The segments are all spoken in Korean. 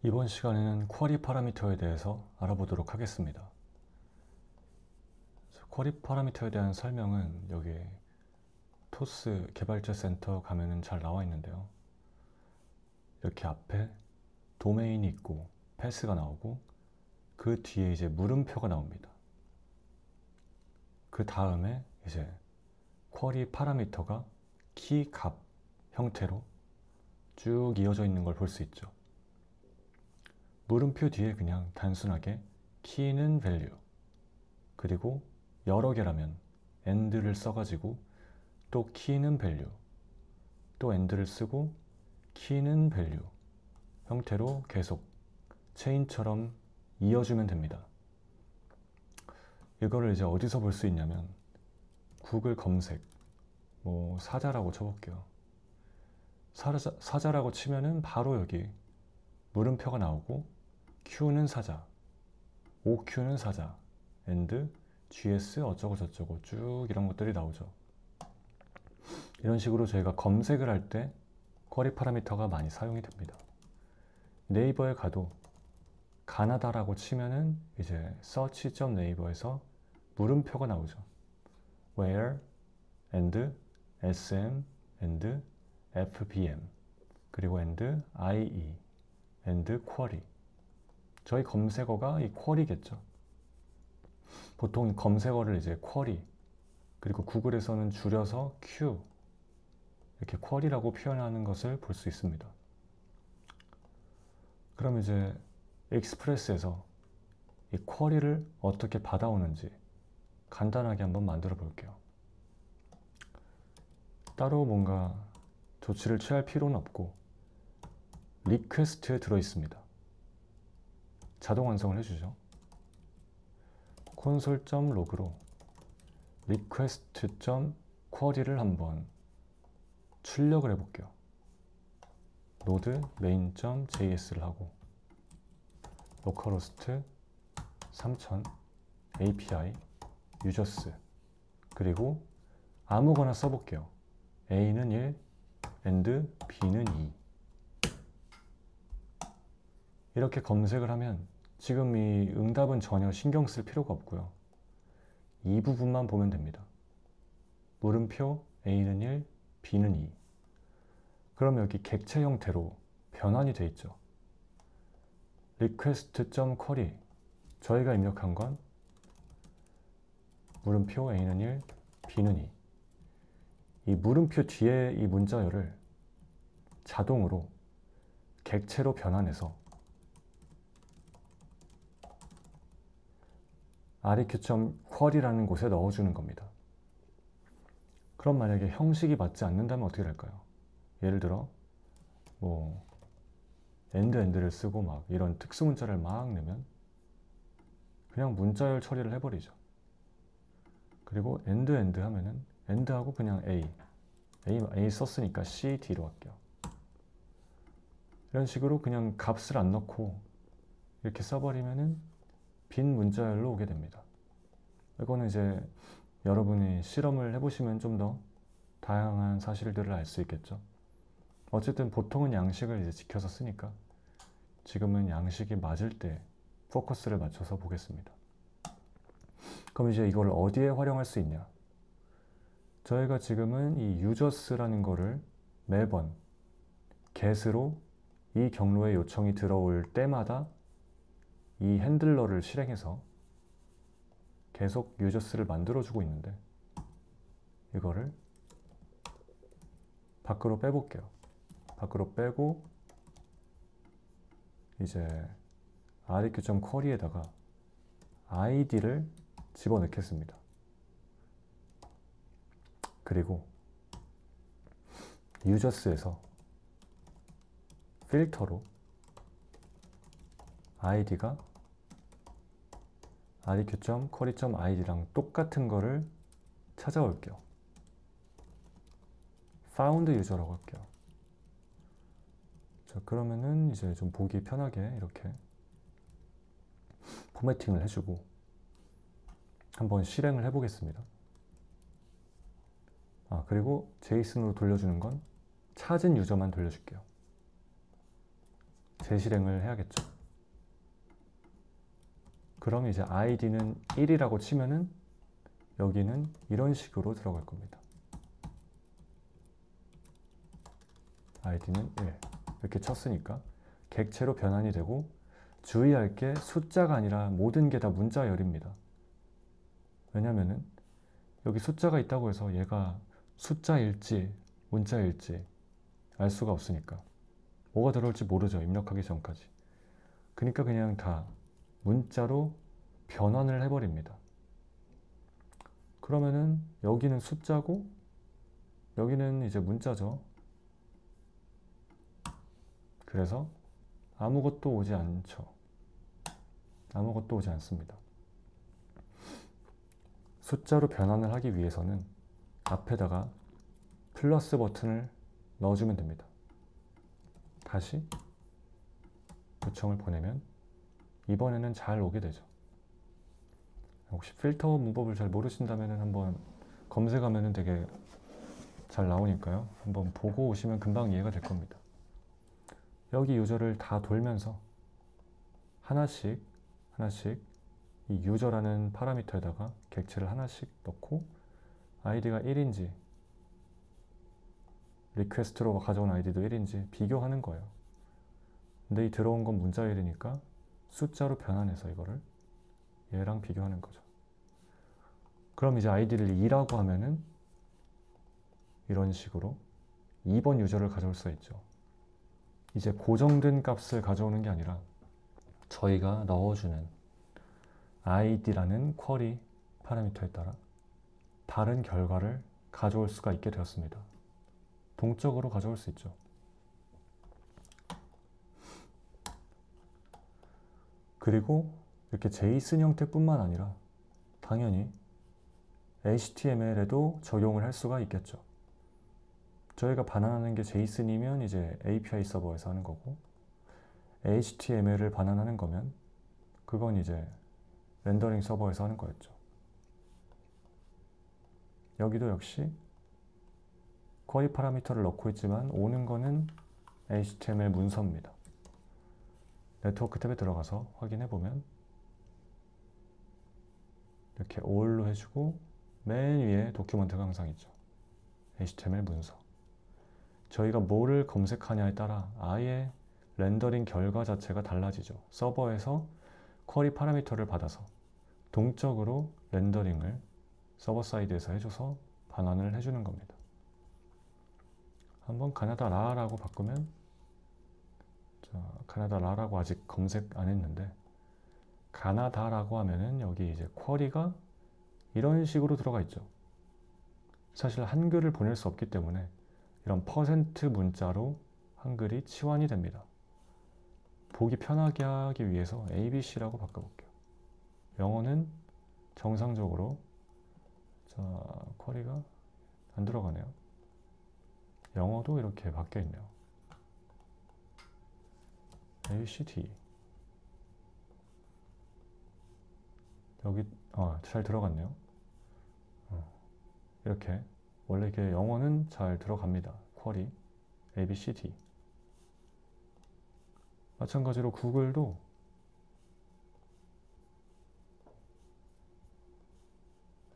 이번 시간에는 쿼리 파라미터에 대해서 알아보도록 하겠습니다. 쿼리 파라미터에 대한 설명은 여기 토스 개발자 센터 가면은 잘 나와 있는데요. 이렇게 앞에 도메인이 있고 패스가 나오고 그 뒤에 이제 물음표가 나옵니다. 그 다음에 이제 쿼리 파라미터가 키 값 형태로 쭉 이어져 있는 걸 볼 수 있죠. 물음표 뒤에 그냥 단순하게 키는 밸류, 그리고 여러 개라면 and를 써가지고 또 키는 밸류, 또 and를 쓰고 키는 밸류 형태로 계속 체인처럼 이어주면 됩니다. 이거를 이제 어디서 볼 수 있냐면 구글 검색 사자라고 쳐볼게요. 사자라고 치면은 바로 여기 물음표가 나오고 Q는 사자, OQ는 사자, AND, GS 어쩌고 저쩌고 쭉 이런 것들이 나오죠. 이런 식으로 저희가 검색을 할 때 쿼리 파라미터가 많이 사용이 됩니다. 네이버에 가도 가나다라고 치면은 이제 search.naver에서 물음표가 나오죠. where, and, sm, and, fbm, 그리고 and, ie, and query. 저희 검색어가 이 쿼리겠죠. 보통 검색어를 이제 쿼리, 그리고 구글에서는 줄여서 Q, 이렇게 쿼리라고 표현하는 것을 볼 수 있습니다. 그럼 이제 익스프레스에서 이 쿼리를 어떻게 받아오는지 간단하게 한번 만들어 볼게요. 따로 뭔가 조치를 취할 필요는 없고 리퀘스트에 들어 있습니다. 자동 완성을 해주죠. 콘솔.log로 request.query를 한번 출력을 해볼게요. node main.js를 하고 localhost 3000 API users, 그리고 아무거나 써볼게요. A는 1, and B는 2. 이렇게 검색을 하면 지금 이 응답은 전혀 신경 쓸 필요가 없고요. 이 부분만 보면 됩니다. 물음표 A는 1, B는 2. 그럼 여기 객체 형태로 변환이 돼 있죠. request.query, 저희가 입력한 건 물음표 A는 1, B는 2. 이 물음표 뒤에 이 문자열을 자동으로 객체로 변환해서 req.query라는 곳에 넣어주는 겁니다. 그럼 만약에 형식이 맞지 않는다면 어떻게 될까요? 예를 들어 and를 쓰고 막 이런 특수 문자를 막 넣으면 그냥 문자열 처리를 해버리죠. 그리고 and 하면은 and하고 그냥 A 썼으니까 C, D로 할게요. 이런 식으로 그냥 값을 안 넣고 이렇게 써버리면은 빈 문자열로 오게 됩니다. 이거는 이제 여러분이 실험을 해보시면 좀 더 다양한 사실들을 알 수 있겠죠. 어쨌든 보통은 양식을 이제 지켜서 쓰니까 지금은 양식이 맞을 때 포커스를 맞춰서 보겠습니다. 그럼 이제 이걸 어디에 활용할 수 있냐? 저희가 지금은 이 users라는 거를 매번 get으로 이 경로에 요청이 들어올 때마다 이 핸들러를 실행해서 계속 users를 만들어주고 있는데 이거를 밖으로 빼볼게요. 밖으로 빼고 이제 req.query에다가 id를 집어넣겠습니다. 그리고 users에서 필터로 id가 req.query.id랑 똑같은 거를 찾아올게요. found user라고 할게요. 자, 그러면은 이제 좀 보기 편하게 이렇게 포매팅을 해주고 한번 실행을 해보겠습니다. 그리고 제이슨으로 돌려주는 건 찾은 유저만 돌려줄게요. 재실행을 해야겠죠. 그럼 이제 id는 1이라고 치면은 여기는 이런 식으로 들어갈 겁니다. id는 1 이렇게 쳤으니까 객체로 변환이 되고, 주의할 게 숫자가 아니라 모든 게 다 문자열입니다. 왜냐면은 여기 숫자가 있다고 해서 얘가 숫자일지 문자일지 알 수가 없으니까. 뭐가 들어올지 모르죠, 입력하기 전까지. 그러니까 그냥 다 문자로 변환을 해버립니다. 그러면은 여기는 숫자고 여기는 이제 문자죠. 그래서 아무것도 오지 않죠. 아무것도 오지 않습니다. 숫자로 변환을 하기 위해서는 앞에다가 플러스 버튼을 넣어주면 됩니다. 다시 요청을 보내면 이번에는 잘 오게 되죠. 혹시 필터 문법을 잘 모르신다면 한번 검색하면 되게 잘 나오니까요. 한번 보고 오시면 금방 이해가 될 겁니다. 여기 유저를 다 돌면서 하나씩 이 유저라는 파라미터에다가 객체를 하나씩 넣고 아이디가 1인지 리퀘스트로 가져온 아이디도 1인지 비교하는 거예요. 근데 이 들어온 건 문자열이니까 숫자로 변환해서 이거를 얘랑 비교하는 거죠. 그럼 이제 아이디를 2라고 하면은 이런 식으로 2번 유저를 가져올 수 있죠. 이제 고정된 값을 가져오는 게 아니라 저희가 넣어주는 id라는 쿼리 파라미터에 따라 다른 결과를 가져올 수가 있게 되었습니다. 동적으로 가져올 수 있죠. 그리고 이렇게 JSON 형태뿐만 아니라 당연히 HTML에도 적용을 할 수가 있겠죠. 저희가 반환하는 게 JSON이면 이제 API 서버에서 하는 거고, HTML을 반환하는 거면 그건 이제 렌더링 서버에서 하는 거였죠. 여기도 역시 쿼리 파라미터를 넣고 있지만 오는 거는 HTML 문서입니다. 네트워크 탭에 들어가서 확인해 보면 이렇게 all로 해주고 맨 위에 도큐먼트가 항상 있죠. HTML 문서. 저희가 뭐를 검색하냐에 따라 아예 렌더링 결과 자체가 달라지죠. 서버에서 쿼리 파라미터를 받아서 동적으로 렌더링을 서버 사이드에서 해줘서 반환을 해주는 겁니다. 한번 가나다라라고 바꾸면, 자, 가나다라라고 아직 검색 안 했는데, 가나다라고 하면은 여기 이제 쿼리가 이런 식으로 들어가 있죠. 사실 한글을 보낼 수 없기 때문에 이런 퍼센트 문자로 한글이 치환이 됩니다. 보기 편하게 하기 위해서 ABC라고 바꿔볼게요. 영어는 정상적으로, 자, 쿼리가 안 들어가네요. 영어도 이렇게 바뀌어 있네요. ACT. 여기 잘 들어갔네요. 이렇게 원래 이게 영어는 잘 들어갑니다. 쿼리 ABCD. 마찬가지로 구글도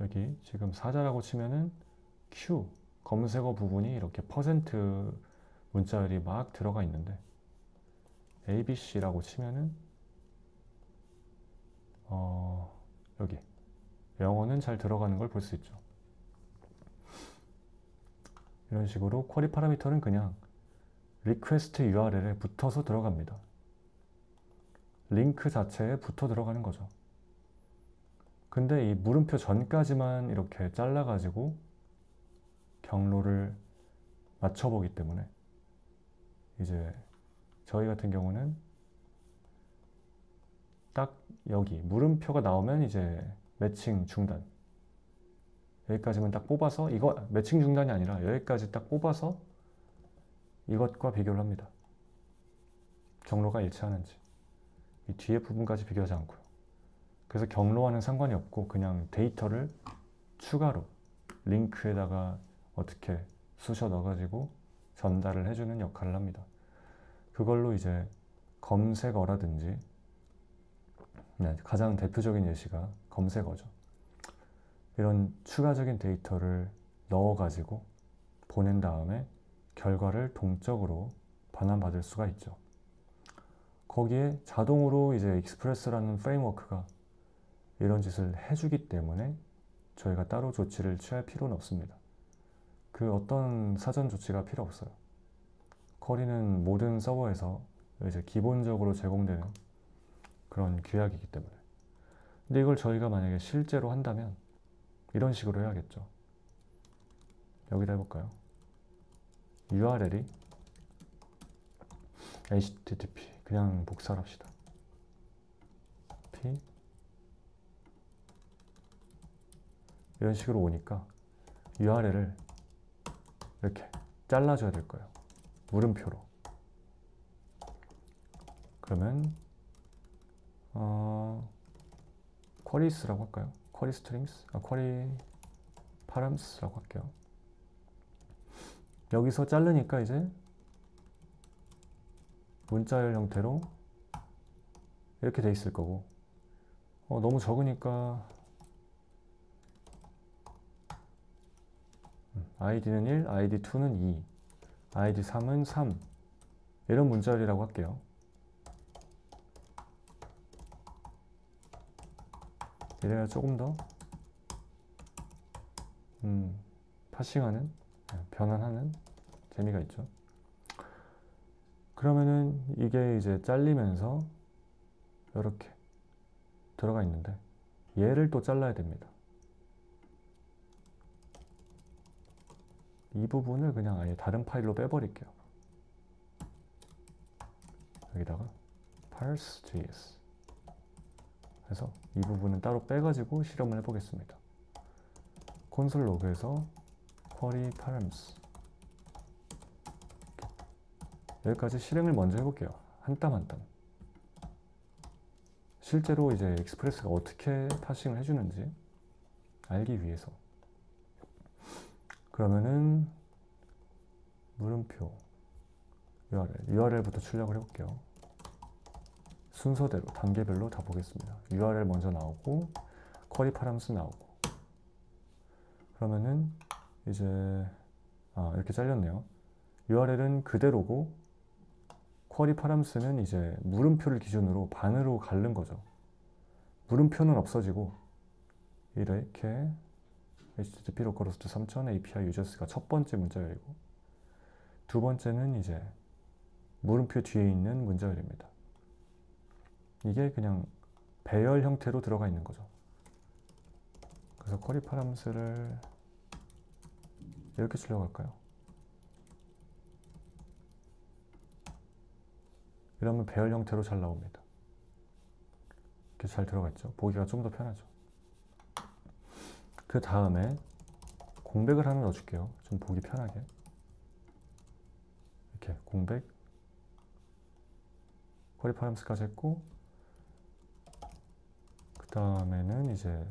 여기 지금 사자라고 치면은 Q 검색어 부분이 이렇게 퍼센트 문자열이 막 들어가 있는데, ABC라고 치면은 여기 영어는 잘 들어가는 걸 볼 수 있죠. 이런 식으로 쿼리 파라미터는 그냥 리퀘스트 URL에 붙어서 들어갑니다. 링크 자체에 붙어 들어가는 거죠. 근데 이 물음표 전까지만 이렇게 잘라가지고 경로를 맞춰보기 때문에 이제 저희 같은 경우는 딱 여기 물음표가 나오면 이제 매칭 중단, 여기까지만 딱 뽑아서, 이거 매칭 중단이 아니라 여기까지 딱 뽑아서 이것과 비교를 합니다. 경로가 일치하는지. 이 뒤에 부분까지 비교하지 않고요. 그래서 경로와는 상관이 없고 그냥 데이터를 추가로 링크에다가 어떻게 쑤셔 넣어가지고 전달을 해주는 역할을 합니다. 그걸로 이제 검색어라든지, 네, 가장 대표적인 예시가 검색어죠. 이런 추가적인 데이터를 넣어가지고 보낸 다음에 결과를 동적으로 반환받을 수가 있죠. 거기에 자동으로 이제 익스프레스라는 프레임워크가 이런 짓을 해주기 때문에 저희가 따로 조치를 취할 필요는 없습니다. 그 어떤 사전 조치가 필요 없어요. 쿼리는 모든 서버에서 이제 기본적으로 제공되는 그런 규약이기 때문에. 근데 이걸 저희가 만약에 실제로 한다면 이런 식으로 해야겠죠. 여기다 해볼까요? URL이 HTTP 그냥 복사를 합시다. P 이런 식으로 오니까 URL을 이렇게 잘라줘야 될 거예요. 물음표로. 그러면 쿼리스라고 할까요? 쿼리 스트링스? 쿼리 파람스라고 할게요. 여기서 자르니까 이제 문자열 형태로 이렇게 돼 있을 거고, 너무 적으니까 id는 1, id2는 2, id3은 3 이런 문자열이라고 할게요. 이래야 조금 더 파싱하는, 변환하는 재미가 있죠. 그러면은 이게 이제 잘리면서 이렇게 들어가 있는데 얘를 또 잘라야 됩니다. 이 부분을 그냥 아예 다른 파일로 빼버릴게요. 여기다가 parse.js 해서 이 부분은 따로 빼가지고 실험을 해보겠습니다. 콘솔 로그에서 query params 여기까지 실행을 먼저 해볼게요. 한 땀 한 땀. 실제로 이제 익스프레스가 어떻게 파싱을 해주는지 알기 위해서. 그러면은 물음표 URL부터 출력을 해볼게요. 순서대로 단계별로 다 보겠습니다. URL 먼저 나오고 쿼리 파람스 나오고. 그러면은 이제 이렇게 잘렸네요. URL은 그대로고 쿼리 파람스는 이제 물음표를 기준으로 반으로 갈른 거죠. 물음표는 없어지고 이렇게 HTTP 로컬호스트 3000 API 유저스가 첫 번째 문자열이고, 두 번째는 이제 물음표 뒤에 있는 문자열입니다. 이게 그냥 배열 형태로 들어가 있는 거죠. 그래서 쿼리 파람스를 이렇게 출력할까요? 이러면 배열 형태로 잘 나옵니다. 이렇게 잘 들어가 있죠. 보기가 좀 더 편하죠. 그 다음에 공백을 하나 넣어줄게요. 좀 보기 편하게. 이렇게 공백 쿼리 파람스까지 했고, 그 다음에는 이제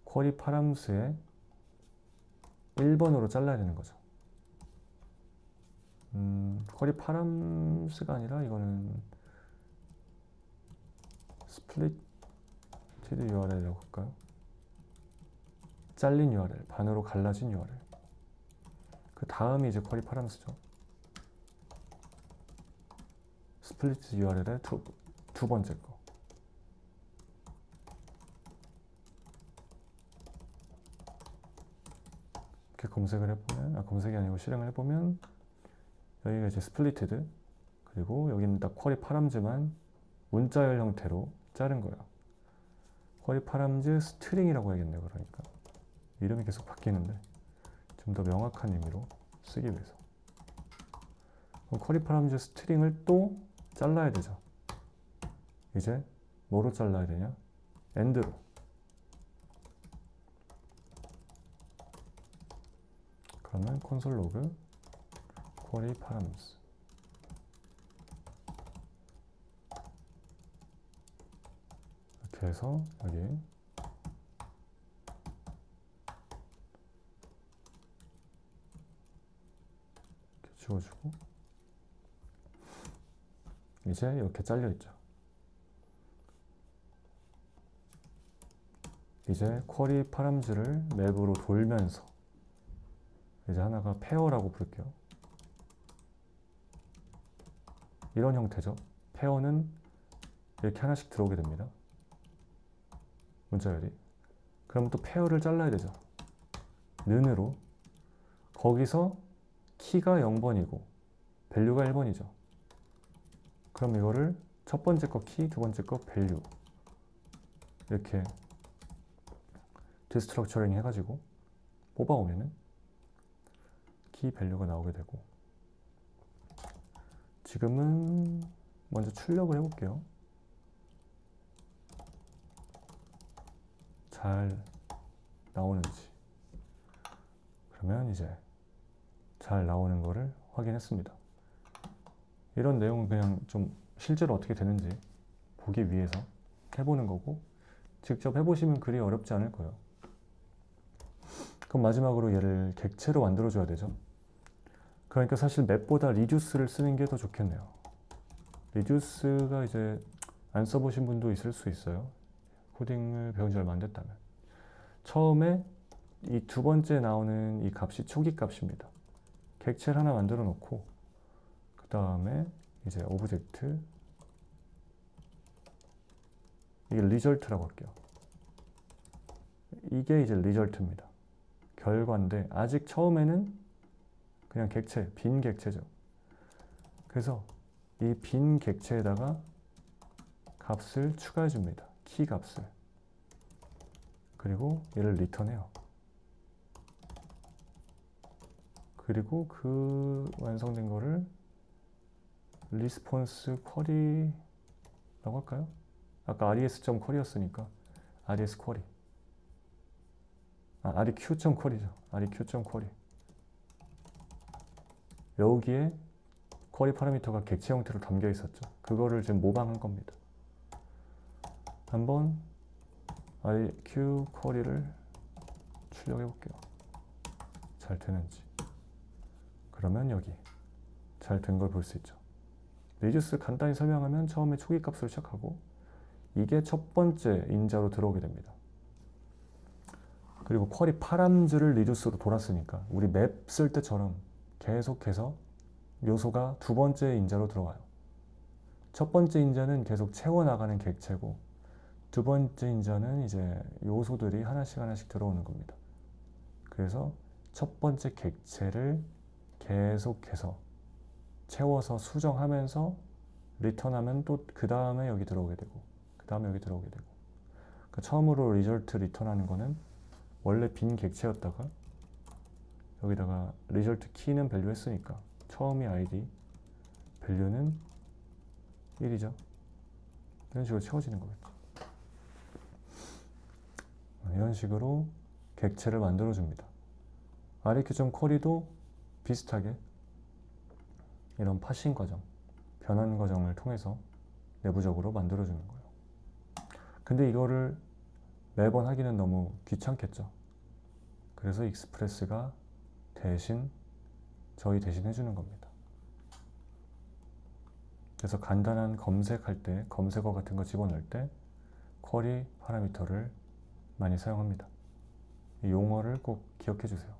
쿼리 파람스에 1번으로 잘라야 되는 거죠. 쿼리 파람스가 아니라 이거는 스플릿 URL이라고 할까요? 잘린 URL, 반으로 갈라진 URL. 그 다음이 이제 쿼리 파람스죠. 스플릿 URL의 두 번째 거. 이렇게 검색을 해보면, 검색이 아니고 실행을 해보면 여기가 이제 스플리티드, 그리고 여기는 딱 쿼리 파람즈만 문자열 형태로 자른 거예요. 쿼리 파람즈 스트링이라고 해야겠네요. 그러니까 이름이 계속 바뀌는데 좀 더 명확한 의미로 쓰기 위해서. 그럼 쿼리 파람즈 스트링을 또 잘라야 되죠. 이제 뭐로 잘라야 되냐? end로. 그러면 콘솔 로그 쿼리 파람즈 이렇게 해서 여기 이렇게 지워주고, 이제 이렇게 잘려 있죠. 이제 쿼리 파람즈를 맵으로 돌면서 이제 하나가 페어라고 부를게요. 이런 형태죠. 페어는 이렇게 하나씩 들어오게 됩니다. 문자열이. 그럼 또 페어를 잘라야 되죠. 는으로. 거기서 키가 0번이고 밸류가 1번이죠. 그럼 이거를 첫 번째 거 키, 두 번째 거 밸류 이렇게 디스트럭처링 해가지고 뽑아오면은 키 밸류가 나오게 되고, 지금은 먼저 출력을 해볼게요. 잘 나오는지. 그러면 이제 잘 나오는 거를 확인했습니다. 이런 내용은 그냥 좀 실제로 어떻게 되는지 보기 위해서 해보는 거고, 직접 해보시면 그리 어렵지 않을 거예요. 그럼 마지막으로 얘를 객체로 만들어줘야 되죠. 그러니까 사실 맵보다 리듀스를 쓰는 게 더 좋겠네요. 리듀스가 이제 안 써보신 분도 있을 수 있어요. 코딩을 배운 지 얼마 안 됐다면. 처음에 이 두 번째 나오는 이 값이 초기 값입니다. 객체를 하나 만들어 놓고 그 다음에 이제 오브젝트, 이게 리절트라고 할게요. 이게 이제 리절트입니다. 결과인데 아직 처음에는 그냥 객체, 빈 객체죠. 그래서 이 빈 객체에다가 값을 추가해 줍니다. 키 값을. 그리고 얘를 리턴해요. 그리고 그 완성된 거를 리스폰스 쿼리라고 할까요? 아까 res.쿼리였으니까 res 쿼리. req.쿼리죠. req.쿼리. 여기에 쿼리 파라미터가 객체 형태로 담겨 있었죠. 그거를 지금 모방한 겁니다. 한번 req 쿼리를 출력해 볼게요. 잘 되는지. 그러면 여기 잘 된 걸 볼 수 있죠. 리듀스 간단히 설명하면 처음에 초기 값으로 시작하고 이게 첫 번째 인자로 들어오게 됩니다. 그리고 쿼리 파람즈를 리듀스로 돌았으니까 우리 맵 쓸 때처럼 계속해서 요소가 두 번째 인자로 들어와요. 첫 번째 인자는 계속 채워나가는 객체고 두 번째 인자는 이제 요소들이 하나씩 하나씩 들어오는 겁니다. 그래서 첫 번째 객체를 계속해서 채워서 수정하면서 리턴하면 또 그 다음에 여기 들어오게 되고 그 다음에 여기 들어오게 되고, 그러니까 처음으로 리절트 리턴하는 거는 원래 빈 객체였다가 여기다가 리절트 키는 밸류 했으니까 처음이 id, 밸류는 1이죠. 이런 식으로 채워지는 거겠죠. 이런 식으로 객체를 만들어 줍니다. req.쿼리도 비슷하게 이런 파싱 과정, 변환 과정을 통해서 내부적으로 만들어 주는 거예요. 근데 이거를 매번 하기는 너무 귀찮겠죠. 그래서 익스프레스가 저희 대신 해주는 겁니다. 그래서 간단한 검색할 때, 검색어 같은 거 집어넣을 때 쿼리 파라미터를 많이 사용합니다. 이 용어를 꼭 기억해 주세요.